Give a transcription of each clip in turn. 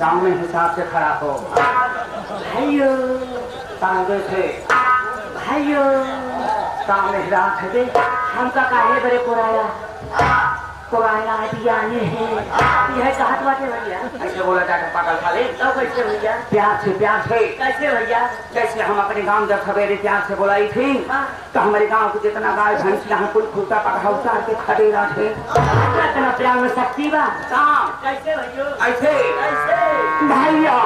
सामने हिसाब से खड़ा हो भाइयों, तांगे थे भाइयों, सामने हिरात है हमका काहे बड़े पुराना दिया ये है यह चाहत बाटे भैया। ऐसे बोला जाकर पागल खा ले तो कैसे भैया? प्यार से कैसे भैया? कैसे हम अपने गांव जब सवेरे प्यार से बुलाई थी तो हमारे गांव को जितना गाय भैंस यहाँ कुल खुलता पका उतार के खड़े थे। इतना प्यार में शक्ति बा कैसे भैया? ऐसे भैया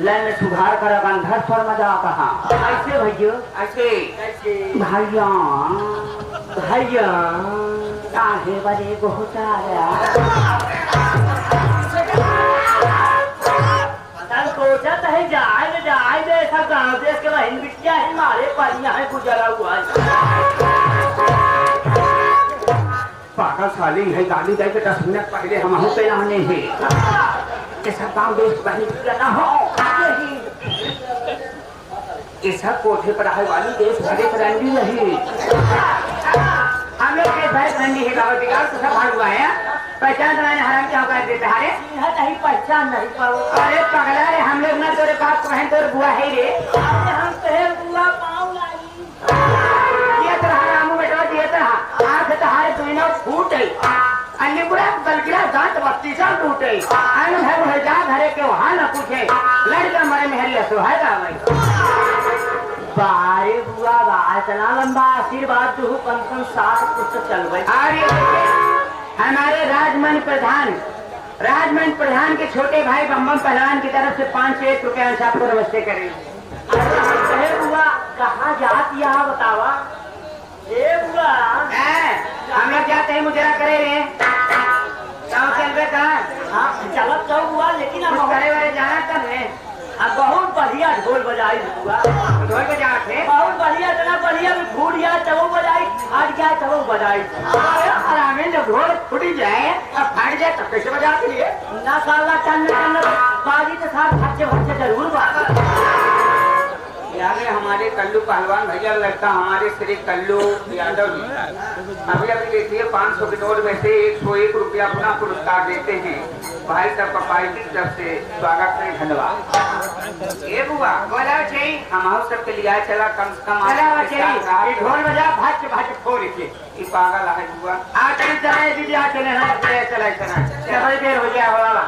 लैन सुधार कर गंधर स्वर मजा कहा ऐसे भैया ऐसे भैया भैया काहे बड़े गोचारा सोचत है जाए ऐसा गाँव देश के बहन बिटिया है मारे परिया है गुजरा हुआ पागल साली है गाली दे के 10 मिनट पहले हम होते आने हैं ऐसा गाँव देश बहन बिटिया ना हो ऐसा कोठे पर आए वाली देश भरे रंडी नहीं हम लोग के भर रंडी है गाँव बिगाड़ तो सब भाग हुआ है पहचान बनाने हराम क्या कर देते हारे नहीं पहचान नहीं पाओ। अरे पगला रे हम लोग ना तेरे बाप बहन तेरे बुआ है रे हम तेरे बुआ पाऊ लाई ये तरह रामू बेटा ये तरह आंख तहारे दोनों फूट गई अन्य बुरा बलकिला दांत बत्ती सा टूटे अन है जा घरे के वहां न पूछे लड़का मरे मेहरिया सुहागा भाई बारे बुआ बा इतना लंबा आशीर्वाद तू कम से कम 7 पुस्तक चल गई। अरे हमारे राजमन प्रधान के छोटे भाई बम्बम पहलवान की तरफ से 5 से 1 रुपया आपको नमस्ते करें। अरे बुआ कहाँ जाती है बतावा? ए बुआ हम लोग जाते हैं मुजरा करे रे गाँव चल रहे कहाँ चलत जाऊ बुआ लेकिन हम करे वाले जाना तब है अब बहुत बढ़िया ढोल बजाई हुआ ढोल बजा थे बहुत बढ़िया इतना बढ़िया भी फूट गया तब बजाई फट गया तब बजाई आराम जब ढोल फूट जाए अब फट जाए तब कैसे बजाते लिए ना साला टन बाजी के साथ खर्चे जरूर बात यार हमारे कल्लू पहलवान भैया लड़का हमारे श्री कल्लू यादव अभी देखिए 500 के नोट में से 101 रुपया पुनः पुरस्कार देते हैं भाई साहब पपाई की तरफ से स्वागत करें धन्यवाद। ये बुआ बोला चाहिए हम सबके लिए चला कम से कम ढोल बजा भाज फोड़ के पागल है बुआ आ चले दीदी आ चले चला देर हो गया वाला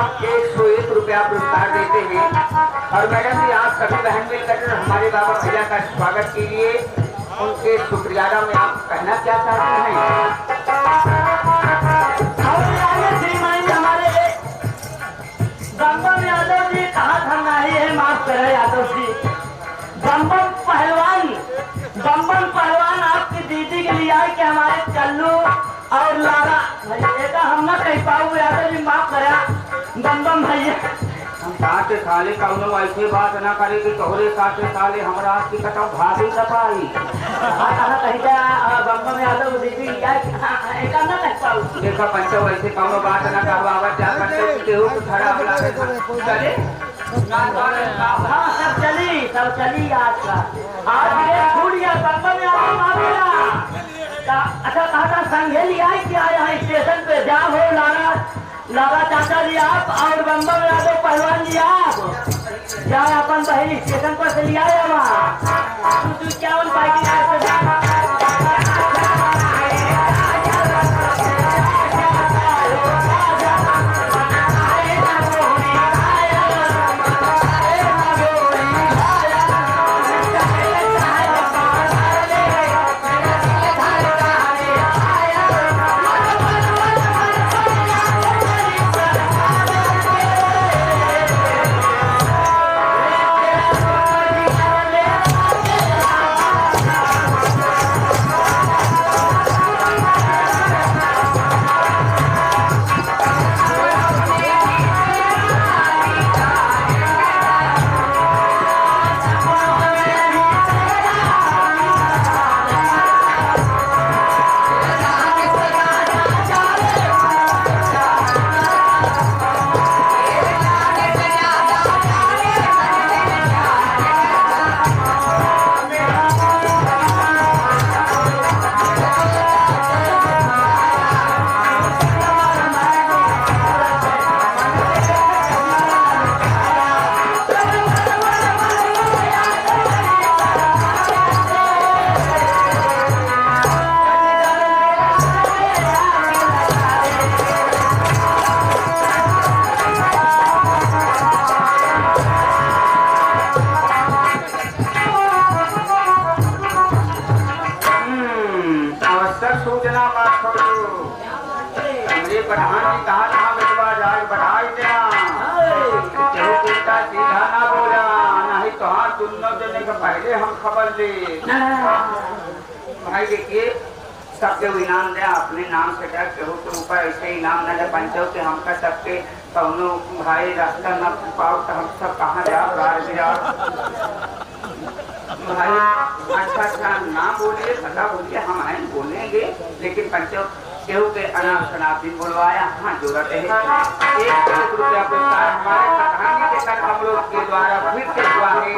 101 रुपया पुरस्कार देते हैं। और मैडम जी आप सभी बहन मिलकर हमारे बाबा भैया का स्वागत कीजिए। उनके शुक्रियादा में आप कहना क्या चाहते हैं? हमारे बम्बम यादव जी कहाँ धरना है, माफ करे यादव जी। बम्बम पहलवान आपकी दीदी के लिए आए कि हमारे चल्लू और लारा भैया हम न कह पाऊ, यादव जी माफ करा। बम्बम भैया हम साथ साले कौनो ऐसे बात ना करे कि तोहरे साथ साले हमरा की कटा भाभी न पाई। बम्बम यादव दीदी एका न कह पाऊ। देखा पंचो ऐसे कौनो बात ना कहवावत जा पंचो केहू को खड़ा होला चले सब चली आज का छूड़िया बम्बम यादव माफिया। अच्छा कहा था संघे लिया क्या यहाँ स्टेशन पे जा हो लारा चाचा जी आप और बम्बम यादव पहलवान जी आप जा अपन बहन स्टेशन पर से लिया है वहाँ 51 बाइक पहले हम खबर ले भाई देखिए सबके इनाम दे अपने नाम से क्या केहू के ऊपर ऐसे इनाम न दे पंचो के हमका सबके कौनो भाई रास्ता न पाओ तो हम सब कहाँ जाओ भाई अच्छा नाम बोलिए पता बोलिए हम आए बोलेंगे लेकिन पंचो केहू के अनाम शनाब दिन बोलवाया हाँ जरूरत है 1 रुपया पुरस्कार हमारे प्रधानी के कर हम लोग के द्वारा फिर से हुआ है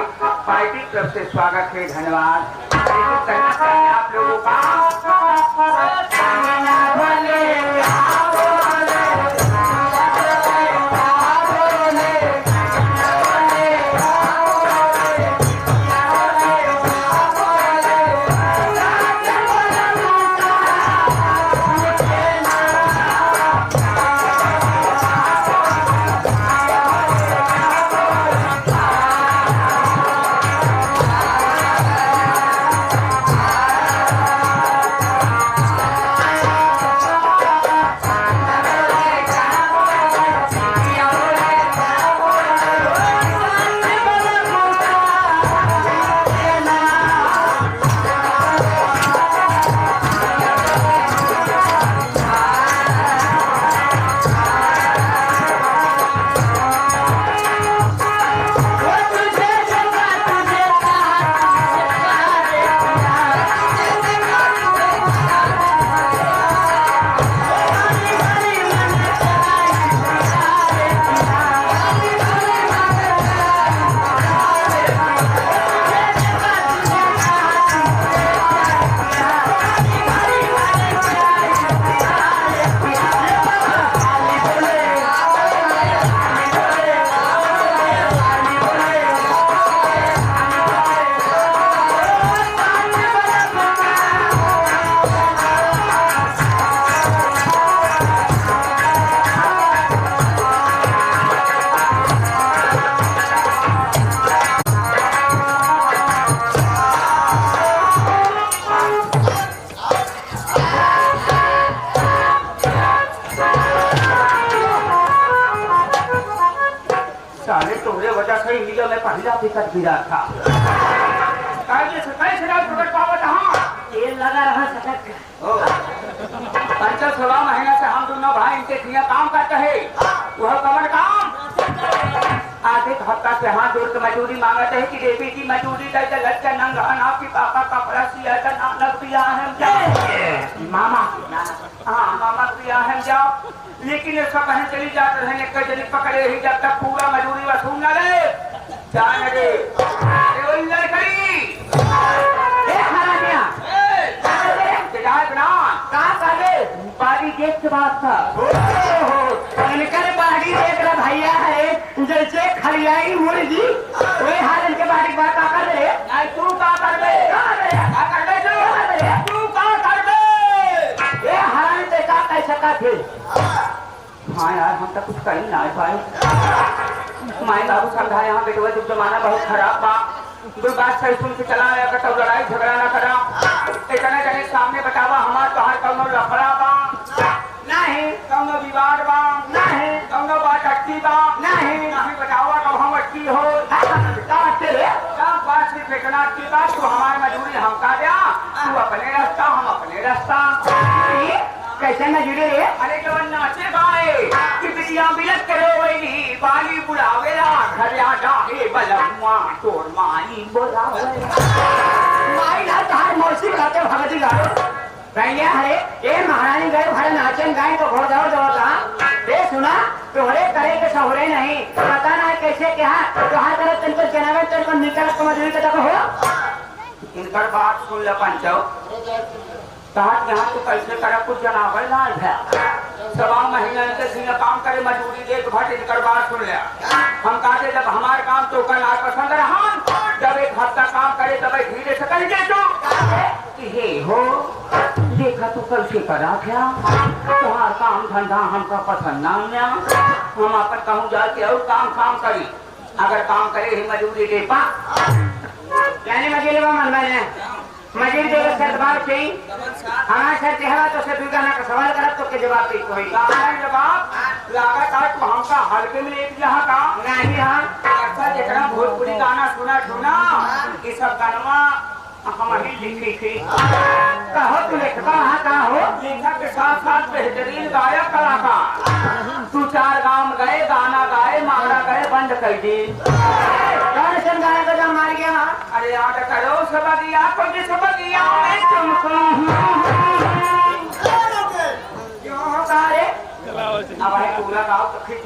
पार्टी तरफ से स्वागत है धन्यवाद आप लोगों का वजह से इंडिया में पहला टिकट गिरा था। कैसे प्रकट पावत हाँ तेल लगा रहा सकत। पंचल 16 महीना से हम दोनों भाई इनके दिया काम करते हैं। वह कमर काम आधे हफ्ता से हाथ जोड़ के मजदूरी मांगते है कि देवी की मजदूरी दे दे लच्चा नंगा आपकी पापा कपड़ा सिया था नानक दिया है मामा हाँ मामा दिया है जाओ। लेकिन इसका कहीं चली जाते रहने कजरी पकड़े ही जब तक पूरा मजदूरी वसूल न ले जाने दे बाड़ी देख के बात था बाड़ी देख रहा भैया है जैसे खलियाई मुर्गी वही हाल इनके बाड़ी बात का कर रहे तू का कर दे तू का कर दे ये हाल से का कह सका थे। हाँ यार हम तो कुछ कर ही ना पाए। माए बाबू समझा यहाँ बेटवा जब जमाना बहुत खराब बा कोई बात सही सुन के चला आया तो लड़ाई झगड़ा ना करा इतने जने सामने बतावा हमार तोहार कौनो लफड़ा बा नहीं कौनो विवाद बा नहीं कौनो बात अटकी बा नहीं बतावा कब हम अटकी हो बात सिर्फ इतना की बात तू हमारी मजबूरी हम का दिया तू अपने रास्ता हम अपने रास्ता कैसे मजूरी रे अरे जवन नाचे गाए कि बिटिया बिलक करे वही बाली बुलावेला घर आ जाए बलम्मा तोर माई बोलावे माई ना तार मौसी गाते भगती गाए भैया हरे ए महारानी गए भरे नाचन गाए तो घोड़ जाओ का ए सुना तोहरे करे के सहुरे नहीं पता ना कैसे क्या तो हर तरफ तुमको जनावे तुमको निकल को मजूरी के तक हो इनकर बात सुन ले पंचो कहा यहाँ तो कैसे करे कुछ जनावर लाल है 16 महीने के दिन काम करे मजदूरी देख भट इनकर बात सुन लिया हम कहते जब हमारे काम तो करना पसंद रहा जब एक हफ्ता काम करे तब धीरे से करेंगे तो हे हो देखा तू कैसे करा क्या तुम्हारा काम धंधा हमका पसंद ना आया हम अपन कहूँ जाके और काम करी अगर काम करे ही मजदूरी दे पा यानी मजदूरी मन मैंने मजदूरी देगा शर्त बात चाहिए हमारा शर्त है तो से दुर्गाना का सवाल करब तो के जवाब दे कोई जवाब लगातार तो हमका हल्के में एक यहाँ का नहीं हाँ अच्छा जितना भोजपुरी गाना सुना ये सब गाना हम ही लिखी थी कहो तू लेखका कहाँ हो लेखक के साथ साथ बेहतरीन गायक कलाकार तू 4 गांव गए गाना गाए मांगड़ा गए बंद कर दी गाना का जब मार गया अरे याद करो सबकिया क्यों हो रे अब पूरा गाँव तो फिर